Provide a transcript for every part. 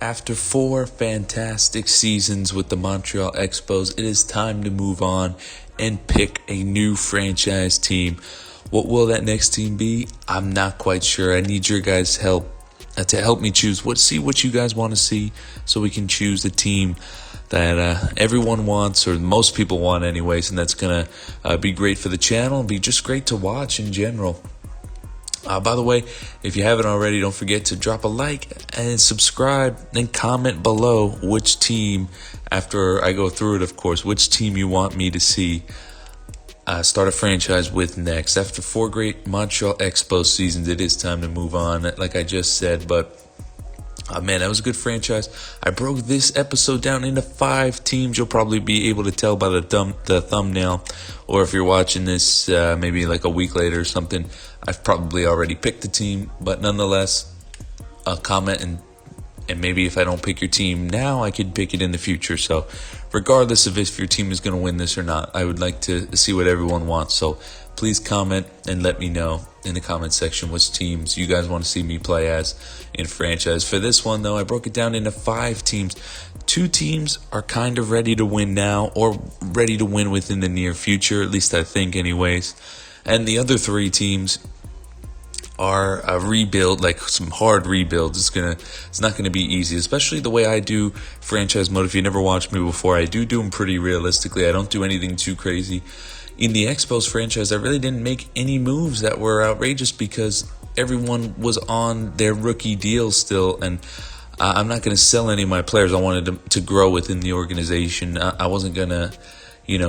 After 4 fantastic seasons with the Montreal Expos, it is time to move on and pick a new franchise team. What will that next team be? I'm not quite sure. I need your guys' help to help me choose. See what you guys want to see, so we can choose the team that everyone wants, or most people want anyways, and that's going to be great for the channel and be just great to watch in general. By the way, if you haven't already, don't forget to drop a like and subscribe, and comment below which team, after I go through it, of course, which team you want me to see start a franchise with next. After 4 great Montreal Expos seasons, it is time to move on, like I just said, but man, that was a good franchise. I broke this episode down into 5 teams. You'll probably be able to tell by the thumbnail, or if you're watching this maybe like a week later or something, I've probably already picked the team. But nonetheless, comment, and maybe if I don't pick your team now, I could pick it in the future. So regardless of if your team is going to win this or not, I would like to see what everyone wants. So please comment and let me know in the comment section which teams you guys want to see me play as in franchise. For this one, though, I broke it down into 5 teams. 2 teams are kind of ready to win now, or ready to win within the near future, at least I think anyways. And the other 3 teams are a rebuild, like some hard rebuilds. It's not gonna be easy, especially the way I do franchise mode. If you never watched me before, I do them pretty realistically. I don't do anything too crazy. In the Expos franchise, I really didn't make any moves that were outrageous because everyone was on their rookie deals still, and I'm not going to sell any of my players. I wanted them to grow within the organization. I wasn't going to,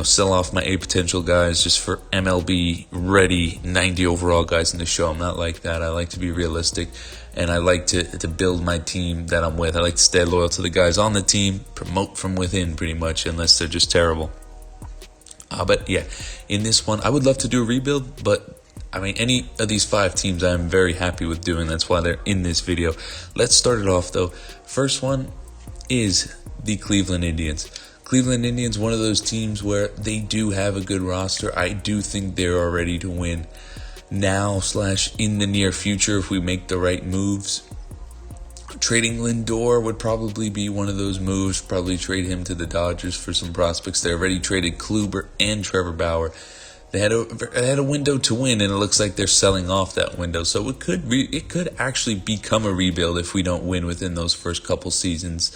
sell off my A potential guys just for MLB ready 90 overall guys in the show. I'm not like that. I like to be realistic, and I like to build my team that I'm with. I like to stay loyal to the guys on the team, promote from within pretty much, unless they're just terrible. But yeah, in this one, I would love to do a rebuild, but I mean, any of these 5 teams I'm very happy with doing. That's why they're in this video. Let's start it off, though. First one is the Cleveland Indians. Cleveland Indians, one of those teams where they do have a good roster. I do think they're ready to win now / in the near future if we make the right moves. Trading Lindor would probably be one of those moves. Probably trade him to the Dodgers for some prospects. They already traded Kluber and Trevor Bauer. They had a window to win, and it looks like they're selling off that window. So it could actually become a rebuild if we don't win within those first couple seasons.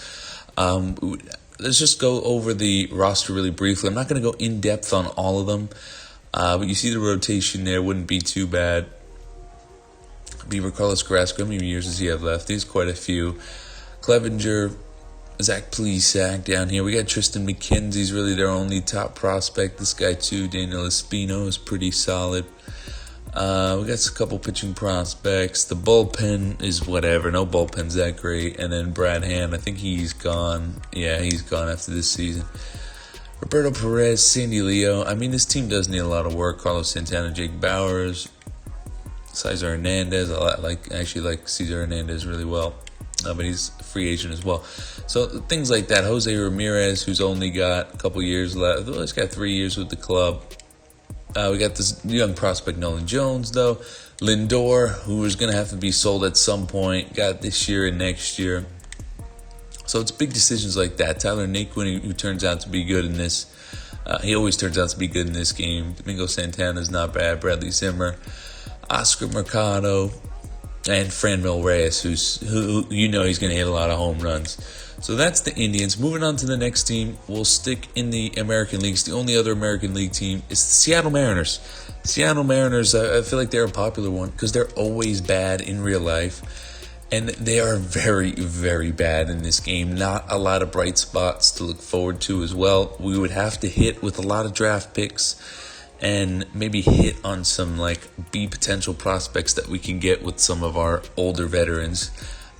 Let's just go over the roster really briefly. I'm not going to go in depth on all of them, but you see the rotation there wouldn't be too bad. Beaver, Carlos Carrasco, how many years does he have left? He's quite a few. Clevenger, Zach Plesac down here. We got Tristan McKenzie's really their only top prospect. This guy too, Daniel Espino, is pretty solid. We got a couple pitching prospects. The bullpen is whatever. No bullpen's that great. And then Brad Hand, I think he's gone. Yeah, he's gone after this season. Roberto Perez, Sandy Leo. I mean, this team does need a lot of work. Carlos Santana, Jake Bowers, Cesar Hernandez. I actually like Cesar Hernandez really well, but he's a free agent as well. So things like that. Jose Ramirez, who's only got a couple years left. Well, he's got 3 years with the club. We got this young prospect, Nolan Jones, though. Lindor, who is going to have to be sold at some point. Got this year and next year. So it's big decisions like that. Tyler Naquin, who turns out to be good in this. He always turns out to be good in this game. Domingo Santana's not bad. Bradley Zimmer, Oscar Mercado, and Franmil Reyes, who he's going to hit a lot of home runs. So that's the Indians. Moving on to the next team, we'll stick in the American Leagues. The only other American League team is the Seattle Mariners. Seattle Mariners, I feel like they're a popular one because they're always bad in real life. And they are very, very bad in this game. Not a lot of bright spots to look forward to as well. We would have to hit with a lot of draft picks and maybe hit on some B potential prospects that we can get with some of our older veterans.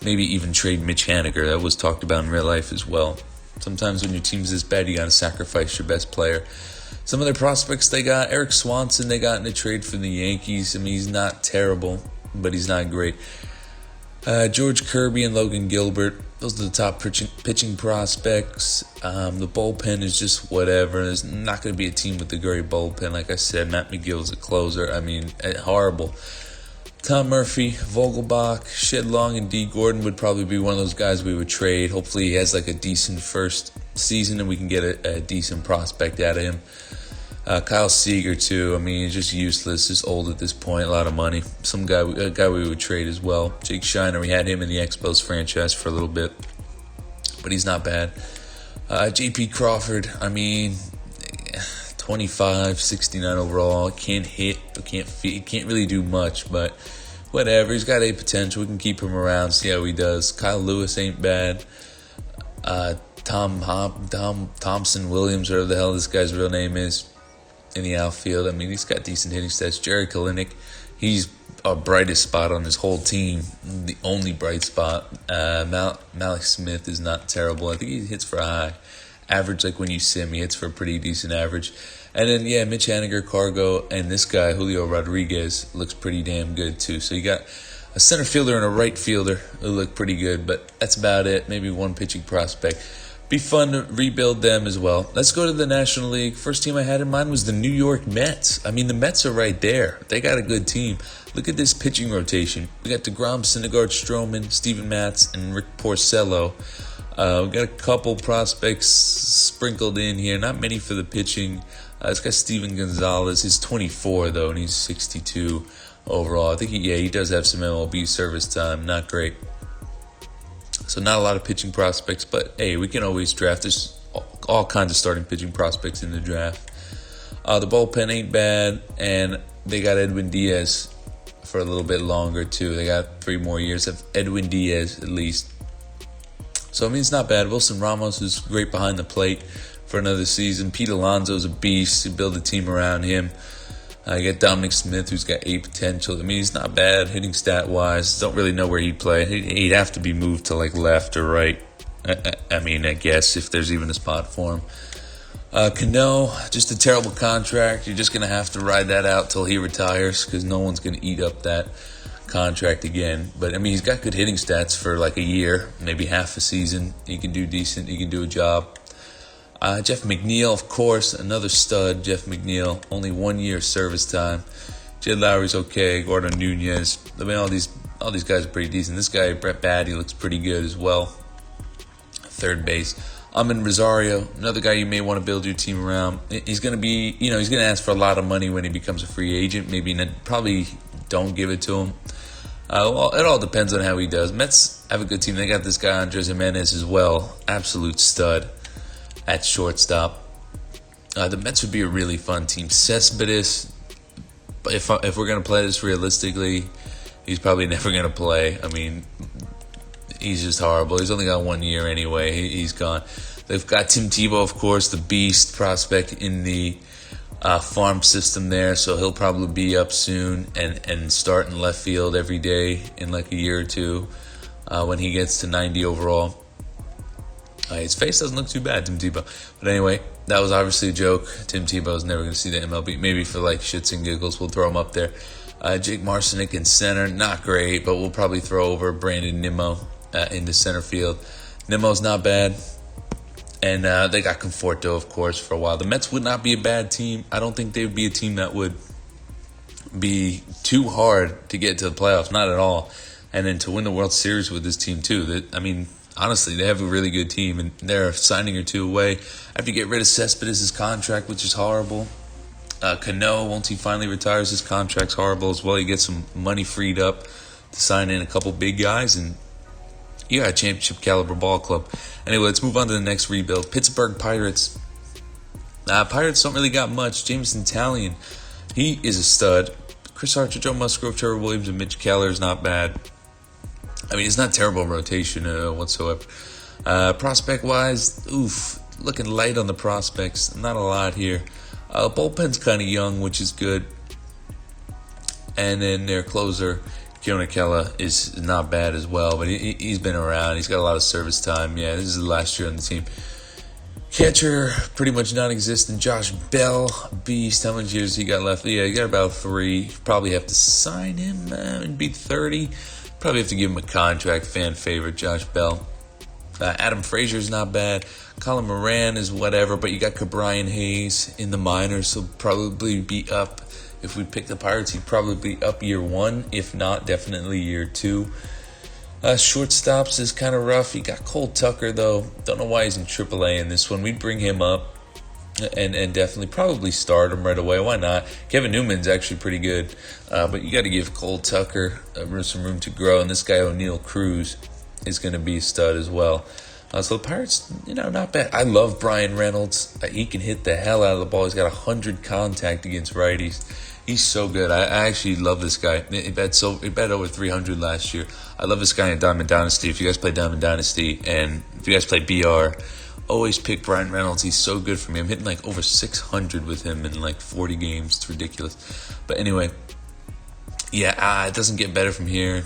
Maybe even trade Mitch Haniger. That was talked about in real life as well. Sometimes when your team's this bad, you got to sacrifice your best player. Some of their prospects they got, Eric Swanson, they got in a trade for the Yankees. I mean, he's not terrible, but he's not great. George Kirby and Logan Gilbert, those are the top pitching prospects. The bullpen is just whatever. There's not going to be a team with a great bullpen. Like I said, Matt McGill's a closer. I mean, horrible. Tom Murphy, Vogelbach, Shedlong, and D. Gordon would probably be one of those guys we would trade. Hopefully he has like a decent first season and we can get a decent prospect out of him. Kyle Seager too. I mean, he's just useless. Just old at this point. A lot of money. A guy we would trade as well. Jake Shiner. We had him in the Expos franchise for a little bit, but he's not bad. J.P. Crawford. I mean, 25, 69 overall. Can't hit. Can't really do much, but whatever. He's got a potential. We can keep him around. See how he does. Kyle Lewis ain't bad. Tom Thompson Williams, whatever the hell this guy's real name is, in the outfield. I mean, he's got decent hitting stats. Jerry Kalinick, he's our brightest spot on his whole team. The only bright spot. Malik Smith is not terrible. I think he hits for a high average. Like when you see him, he hits for a pretty decent average. And then, Mitch Haniger, Cargo, and this guy, Julio Rodriguez, looks pretty damn good too. So you got a center fielder and a right fielder who look pretty good, but that's about it. Maybe one pitching prospect. Be fun to rebuild them as well. Let's go to the National League. First team I had in mind was the New York Mets. I mean, the Mets are right there. They got a good team. Look at this pitching rotation. We got DeGrom, Syndergaard, Stroman, Steven Matz, and Rick Porcello. We got a couple prospects sprinkled in here. Not many for the pitching. This guy Steven Gonzalez. He's 24 though, and he's 62 overall. I think he does have some MLB service time. Not great. So not a lot of pitching prospects, but hey, we can always draft. There's all kinds of starting pitching prospects in the draft. The bullpen ain't bad, and they got Edwin Diaz for a little bit longer too. They got 3 more years of Edwin Diaz at least. So I mean, it's not bad. Wilson Ramos is great behind the plate for another season. Pete Alonso's a beast. You build a team around him. You got Dominic Smith, who's got potential. I mean, he's not bad hitting stat-wise. Don't really know where he'd play. He'd have to be moved to, like, left or right. I guess, if there's even a spot for him. Cano, just a terrible contract. You're just going to have to ride that out till he retires because no one's going to eat up that contract again. But, I mean, he's got good hitting stats for, like, a year, maybe half a season. He can do decent. He can do a job. Jeff McNeil, of course, another stud. Jeff McNeil, only 1 year service time. Jed Lowry's okay. Gordon Nunez. I mean, all these guys are pretty decent. This guy, Brett Baty, looks pretty good as well. Third base. Amin Rosario, another guy you may want to build your team around. He's going to be, he's going to ask for a lot of money when he becomes a free agent. Probably don't give it to him. Well, it all depends on how he does. Mets have a good team. They got this guy, Andres Jimenez, as well. Absolute stud at shortstop. The Mets would be a really fun team. Cespedes, if we're going to play this realistically, he's probably never going to play. I mean, he's just horrible. He's only got 1 year anyway. He's gone. They've got Tim Tebow, of course, the beast prospect in the farm system there, so he'll probably be up soon and start in left field every day in like a year or two when he gets to 90 overall. His face doesn't look too bad, Tim Tebow. But anyway, that was obviously a joke. Tim Tebow's never going to see the MLB. Maybe for like shits and giggles, we'll throw him up there. Jake Marcinick in center, not great, but we'll probably throw over Brandon Nimmo into center field. Nimmo's not bad. And they got Conforto, of course, for a while. The Mets would not be a bad team. I don't think they would be a team that would be too hard to get to the playoffs. Not at all. And then to win the World Series with this team, too. Honestly, they have a really good team, and they're a signing or two away. Have to get rid of Cespedes' contract, which is horrible. Cano, once he finally retires, his contract's horrible as well. You get some money freed up to sign in a couple big guys, and you got a championship caliber ball club. Anyway, let's move on to the next rebuild. Pittsburgh Pirates. Pirates don't really got much. Jameson Taillon, he is a stud. Chris Archer, Joe Musgrove, Trevor Williams, and Mitch Keller is not bad. I mean, it's not terrible rotation whatsoever. Prospect-wise, looking light on the prospects. Not a lot here. Bullpen's kind of young, which is good. And then their closer, Keona Kella, is not bad as well. But he's been around. He's got a lot of service time. Yeah, this is the last year on the team. Catcher, pretty much non-existent. Josh Bell, beast. How many years he got left? Yeah, he got about 3. Probably have to sign him and be 30. Probably have to give him a contract. Fan favorite, Josh Bell. Adam Frazier's not bad. Colin Moran is whatever, but you got Cabrian Hayes in the minors, so probably be up if we pick the Pirates, he'd probably be up year 1, if not, definitely year 2. Shortstops is kind of rough. You got Cole Tucker, though. Don't know why he's in AAA in this one. We'd bring him up and definitely probably start him right away. Why not? Kevin Newman's actually pretty good, but you got to give Cole Tucker some room to grow. And this guy, O'Neal Cruz, is going to be a stud as well. So the Pirates, not bad. I love Brian Reynolds. He can hit the hell out of the ball. He's got 100 contact against righties. He's so good. I actually love this guy. He bet over 300 last year. I love this guy in Diamond Dynasty. If you guys play Diamond Dynasty and if you guys play BR, always pick Brian Reynolds. He's so good for me. I'm hitting like over 600 with him in like 40 games. It's ridiculous. But anyway, yeah, it doesn't get better from here.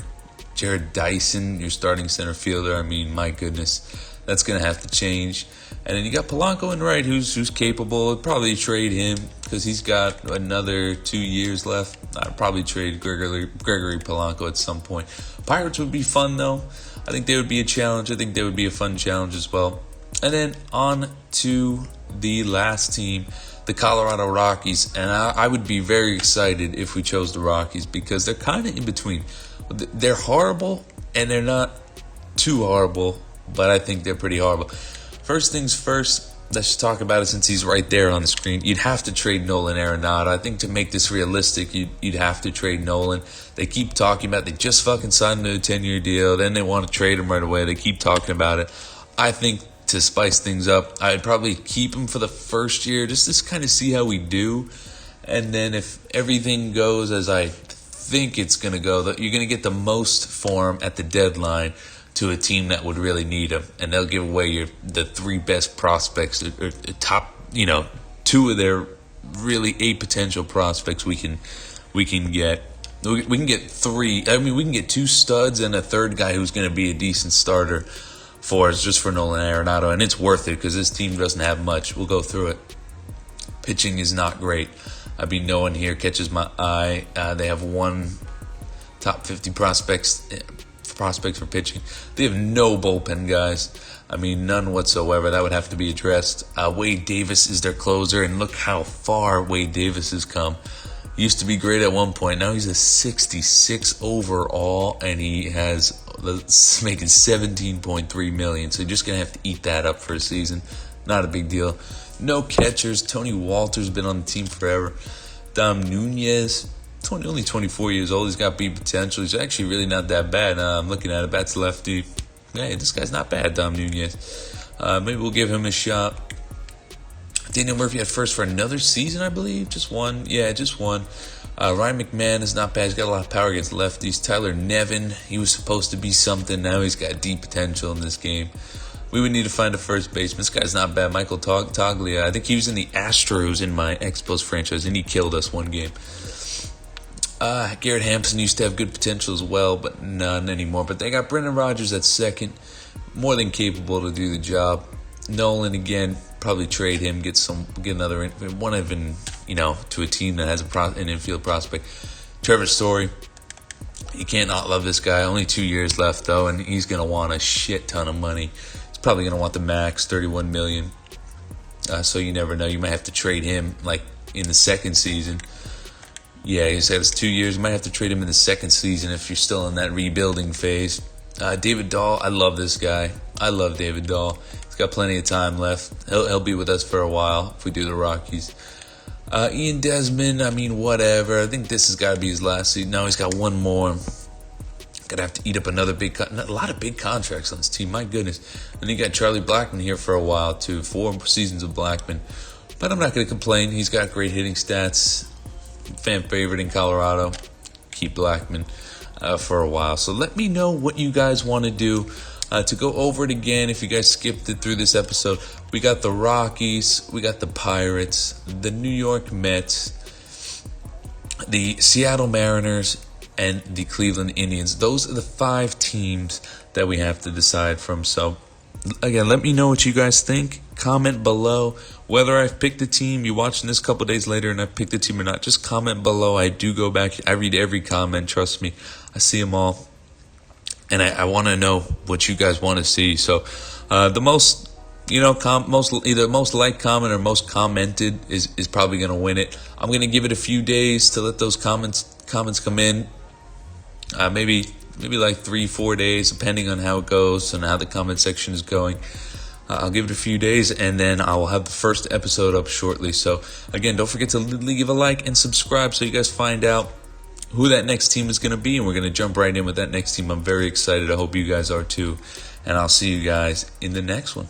Jared Dyson, your starting center fielder. I mean, my goodness, that's going to have to change. And then you got Polanco in right, who's capable. I'd probably trade him because he's got another 2 years left. I'd probably trade Gregory Polanco at some point. Pirates would be fun, though. I think they would be a challenge. I think they would be a fun challenge as well. And then on to the last team, the Colorado Rockies. And I would be very excited if we chose the Rockies because they're kind of in between. They're horrible and they're not too horrible, but I think they're pretty horrible. First things first, let's just talk about it since he's right there on the screen. You'd have to trade Nolan Arenado. I think to make this realistic, you'd have to trade Nolan. They keep talking about they just fucking signed a 10-year deal. Then they want to trade him right away. They keep talking about it. I think to spice things up, I'd probably keep him for the first year just to kind of see how we do. And then if everything goes as I think it's going to go, you're going to get the most for him at the deadline to a team that would really need him, and they'll give away the 3 best prospects, or top, 2 of their really 8 potential prospects we can get. We can get 3. I mean, we can get 2 studs and a third guy who's going to be a decent starter for us just for Nolan Arenado, and it's worth it because this team doesn't have much. We'll go through it. Pitching is not great. I mean, no one here catches my eye. They have 1 top 50 prospects for pitching. They have no bullpen guys. I mean, none whatsoever. That would have to be addressed. Wade Davis is their closer, and look how far Wade Davis has come. He used to be great at one point. Now he's a 66 overall, and he has making $17.3 million. So you're just gonna have to eat that up for a season. Not a big deal. No catchers. Tony Walter's been on the team forever. Dom Nunez, only 24 years old. He's got big potential. He's actually really not that bad. I'm looking at it. Bats lefty. Hey, this guy's not bad, Dom Nunez. Maybe we'll give him a shot. Daniel Murphy at first for another season, I believe. Just one. Yeah, just one. Ryan McMahon is not bad. He's got a lot of power against lefties. Tyler Nevin, he was supposed to be something. Now he's got deep potential in this game. We would need to find a first baseman. This guy's not bad. Michael Toglia. I think he was in the Astros in my Expos franchise, and he killed us one game. Garrett Hampson used to have good potential as well, but none anymore. But they got Brendan Rodgers at second. More than capable to do the job. Nolan, again, probably trade him, get another one even, to a team that has an infield prospect. Trevor Story, you can't not love this guy. Only 2 years left, though, and he's going to want a shit ton of money. He's probably going to want the max, $31 million. So you never know. You might have to trade him, like, in the second season. Yeah, he said it's 2 years. You might have to trade him in the second season if you're still in that rebuilding phase. David Dahl, I love this guy. I love David Dahl. He's got plenty of time left. He'll be with us for a while if we do the Rockies. Ian Desmond, I mean, whatever. I think this has got to be his last season. No, he's got one more. Gonna have to eat up another a lot of big contracts on this team. My goodness. And you got Charlie Blackmon here for a while too. 4 seasons of Blackmon. But I'm not going to complain. He's got great hitting stats. Fan favorite in Colorado. Keep Blackmon for a while. So let me know what you guys want to do. To go over it again, if you guys skipped it through this episode, we got the Rockies, we got the Pirates, the New York Mets, the Seattle Mariners, and the Cleveland Indians. Those are the 5 teams that we have to decide from. So, again, let me know what you guys think. Comment below whether I've picked a team. You're watching this a couple days later and I've picked a team or not. Just comment below. I do go back. I read every comment. Trust me. I see them all. And I want to know what you guys want to see. So the most either most liked comment or most commented is probably going to win it. I'm going to give it a few days to let those comments come in. Maybe like 3-4 days, depending on how it goes and how the comment section is going. I'll give it a few days, and then I will have the first episode up shortly. So again, don't forget to leave a like and subscribe so you guys find out who that next team is going to be, and we're going to jump right in with that next team. I'm very excited. I hope you guys are too, and I'll see you guys in the next one.